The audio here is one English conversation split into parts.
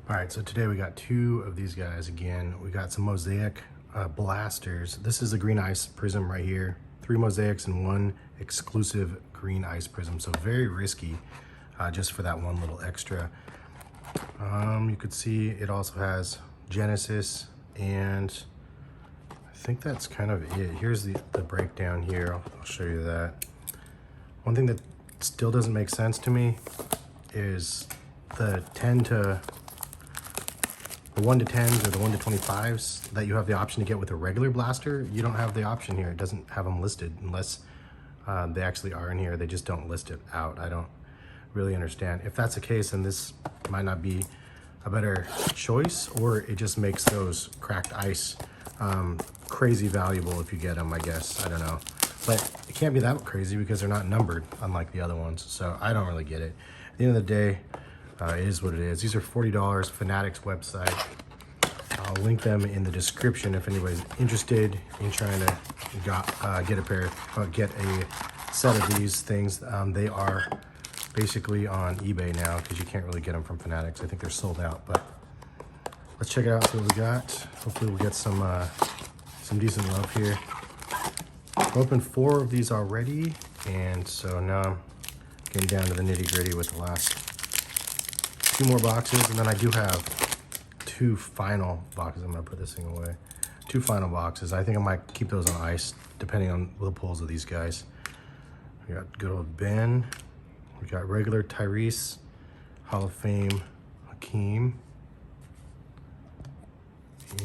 All right, so today we got two of these guys again. We got some Mosaic Blasters. This is a green ice prism right here. 3 mosaics and 1 exclusive green ice prism. So very risky just for that one little extra. You could see it also has Genesis, and I think that's kind of it. Here's the breakdown here. I'll show you that. One thing that still doesn't make sense to me is the 1 to 10s or the 1 to 25s that you have the option to get with a regular blaster. You don't have the option here. It doesn't have them listed unless they actually are in here. They just don't list it out. I don't really understand. If that's the case, then this might not be a better choice, or it just makes those cracked ice crazy valuable if you get them, I guess. I don't know. But it can't be that crazy because they're not numbered, unlike the other ones. So I don't really get it. At the end of the day, it is what it is. These are $40, Fanatics website. I'll link them in the description if anybody's interested in trying to get a set of these things. They are basically on eBay now because you can't really get them from Fanatics. I think they're sold out, but let's check it out, see what we got. Hopefully we'll get some decent love here. I've opened 4 of these already, and so now I'm getting down to the nitty-gritty with the last 2 more boxes, and then I do have 2 final boxes. I'm gonna put this thing away. 2 final boxes. I think I might keep those on ice depending on the pulls of these guys. We got good old Ben. We got regular Tyrese, Hall of Fame Hakeem.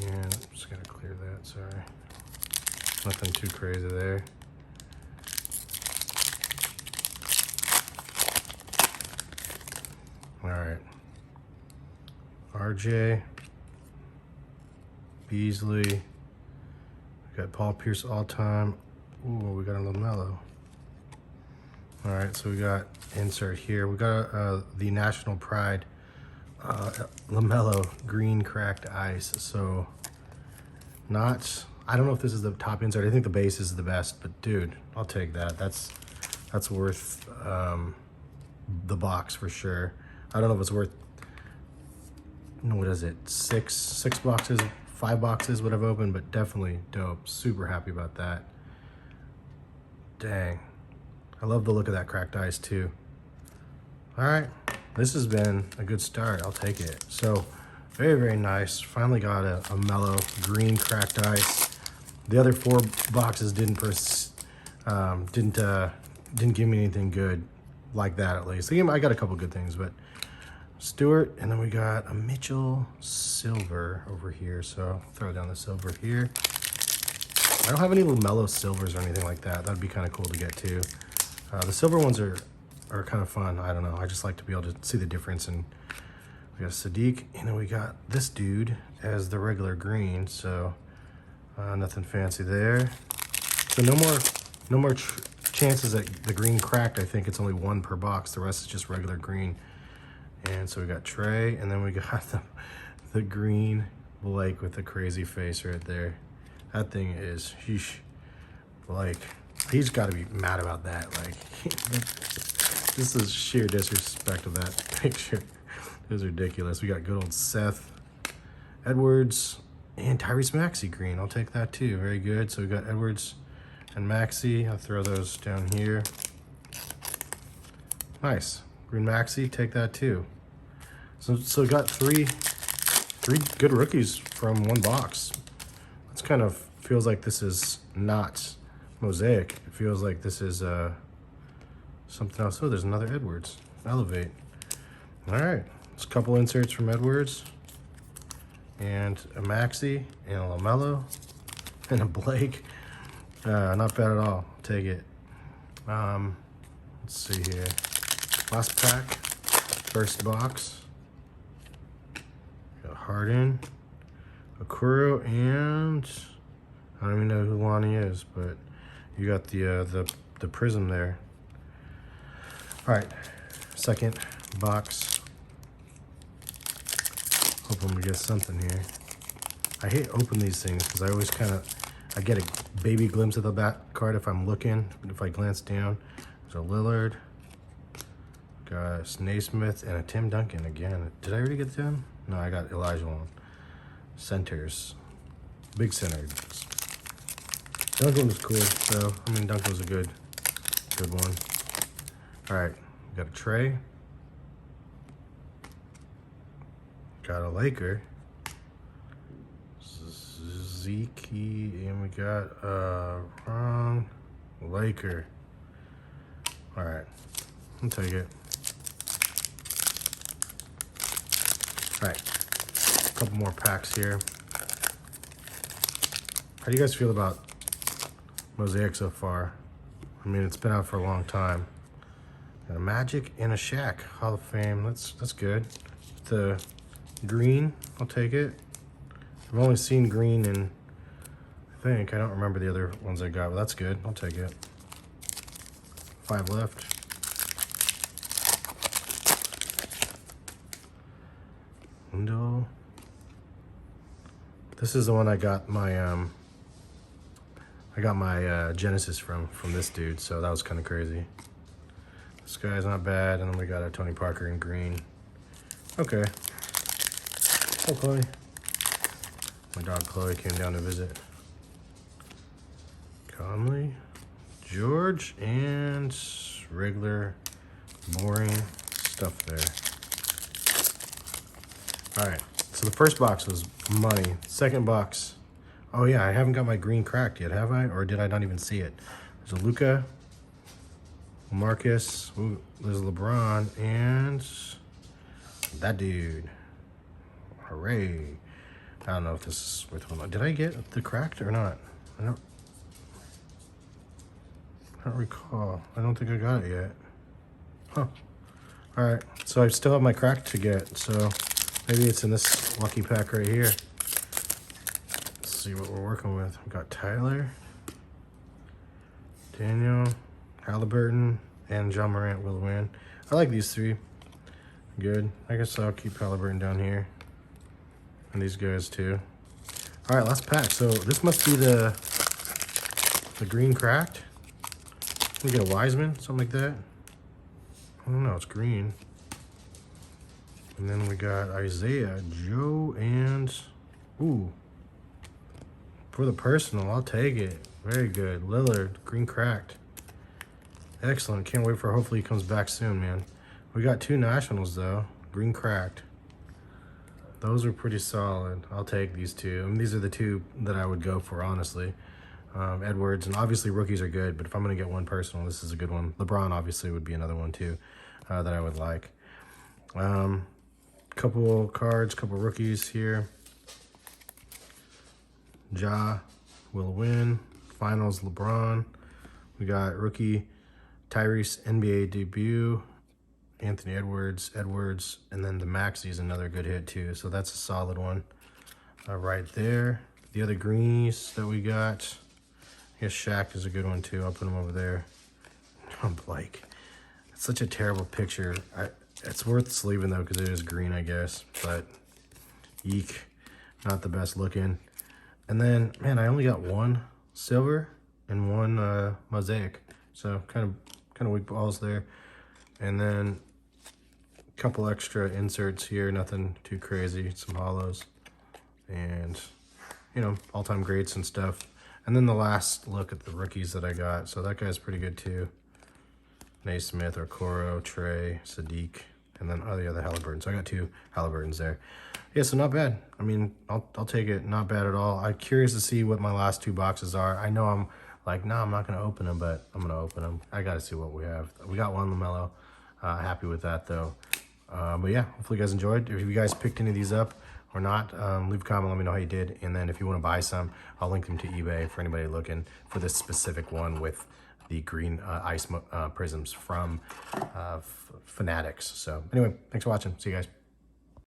And I'm just gonna clear that, sorry. Nothing too crazy there. All right. RJ, Beasley, we got Paul Pierce all time. Ooh, we got a Lamelo. All right, so we got insert here. We got the National Pride Lamelo green cracked ice. So I don't know if this is the top insert. I think the base is the best, but dude, I'll take that. That's worth the box for sure. I don't know if it's worth, what is it, 6 boxes, 5 boxes would have opened, but definitely dope. Super happy about that. Dang. I love the look of that cracked ice too. All right, this has been a good start. I'll take it. So very, very nice. Finally got a mellow green cracked ice. The other 4 boxes didn't give me anything good like that, at least. I got a couple good things, but Stewart, and then we got a Mitchell silver over here. So I'll throw down the silver here. I don't have any Lamelo silvers or anything like that. That'd be kind of cool to get too. The silver ones are kind of fun. I don't know. I just like to be able to see the difference. And we got Sadiq, and then we got this dude as the regular green. So nothing fancy there. So no more chances that the green cracked. I think it's only 1 per box. The rest is just regular green. And so we got Trey, and then we got the green Blake with the crazy face right there. That thing is, sheesh. Like, he's got to be mad about that. Like, this is sheer disrespect of that picture. It was ridiculous. We got good old Seth Edwards and Tyrese Maxey green. I'll take that too. Very good. So we got Edwards and Maxey. I'll throw those down here. Nice. Green Maxey, take that too. So we got three good rookies from 1 box. It's kind of feels like this is not Mosaic. It feels like this is something else. Oh, there's another Edwards. Elevate. All right, it's a couple inserts from Edwards, and a Maxey, and a Lamelo, and a Blake. Not bad at all. Take it. Let's see here. Last pack, first box. Got Harden, Okoro, and I don't even know who Lonnie is, but you got the prism there. All right, second box. Hoping we get something here. I hate opening these things because I always I get a baby glimpse of the back card if I'm looking. If I glance down, there's a Lillard. Got a Naismith and a Tim Duncan again. Did I already get Tim? No, I got Elijah one. Centers. Big center. Duncan was cool, so, I mean, Duncan was a good one. All right, we got a Trey. Got a Laker. Zeke, and we got wrong Laker. All right, I'll take it. All right, a couple more packs here. How do you guys feel about Mosaic so far? I mean, it's been out for a long time. Got a Magic and a Shaq Hall of Fame. That's good. The green, I'll take it. I've only seen green in, I don't remember the other ones I got, but that's good. I'll take it. 5 left. Window. This is the one I got my Genesis from this dude, so that was kind of crazy. This guy's not bad, and then we got a Tony Parker in green. Okay. Oh, Chloe. My dog Chloe came down to visit. Conley, George, and regular boring stuff there. All right, so the first box was money. Second box, oh yeah, I haven't got my green cracked yet, have I? Or did I not even see it? There's a Luka, Marcus, ooh, there's LeBron, and that dude. Hooray. I don't know if this is worth one. Did I get the cracked or not? I don't recall. I don't think I got it yet. Huh. All right, so I still have my crack to get, so maybe it's in this lucky pack right here. Let's see what we're working with. We got Tyler, Daniel, Halliburton, and John Morant will win. I like these three. Good. I guess I'll keep Halliburton down here. And these guys too. All right, last pack. So this must be the green cracked. We get a Wiseman, something like that. I don't know, it's green. And then we got Isaiah, Joe, and ooh. For the personal, I'll take it. Very good. Lillard, green cracked. Excellent. Can't wait for hopefully he comes back soon, man. We got 2 Nationals though. Green cracked. Those are pretty solid. I'll take these 2. I mean, these are the 2 that I would go for, honestly. Edwards, and obviously rookies are good, but if I'm going to get one personal, this is a good one. LeBron obviously would be another one too that I would like. Couple cards, couple rookies here. Ja will win. Finals LeBron. We got rookie Tyrese NBA debut. Anthony Edwards, and then the Maxey's another good hit too. So that's a solid one right there. The other greenies that we got, I guess Shaq is a good one too. I'll put him over there. I'm like, it's such a terrible picture. It's worth sleeving though because it is green, I guess. But eek, not the best looking. And then, man, I only got 1 silver and 1 mosaic. So kind of weak balls there. And then a couple extra inserts here, nothing too crazy, some hollows, and you know, all-time greats and stuff. And then the last look at the rookies that I got. So that guy's pretty good too. Naismith, Okoro, Trey, Sadiq, and then the other Halliburton. So I got 2 Halliburtons there. Yeah, so not bad. I mean, I'll take it. Not bad at all. I'm curious to see what my last 2 boxes are. I know I'm like, no, I'm not going to open them, but I'm going to open them. I got to see what we have. We got 1 Lamelo. Happy with that, though. But yeah, hopefully you guys enjoyed. If you guys picked any of these up or not, leave a comment. Let me know how you did. And then if you want to buy some, I'll link them to eBay for anybody looking for this specific one with the green ice prisms from Fanatics. So anyway, thanks for watching. See you guys.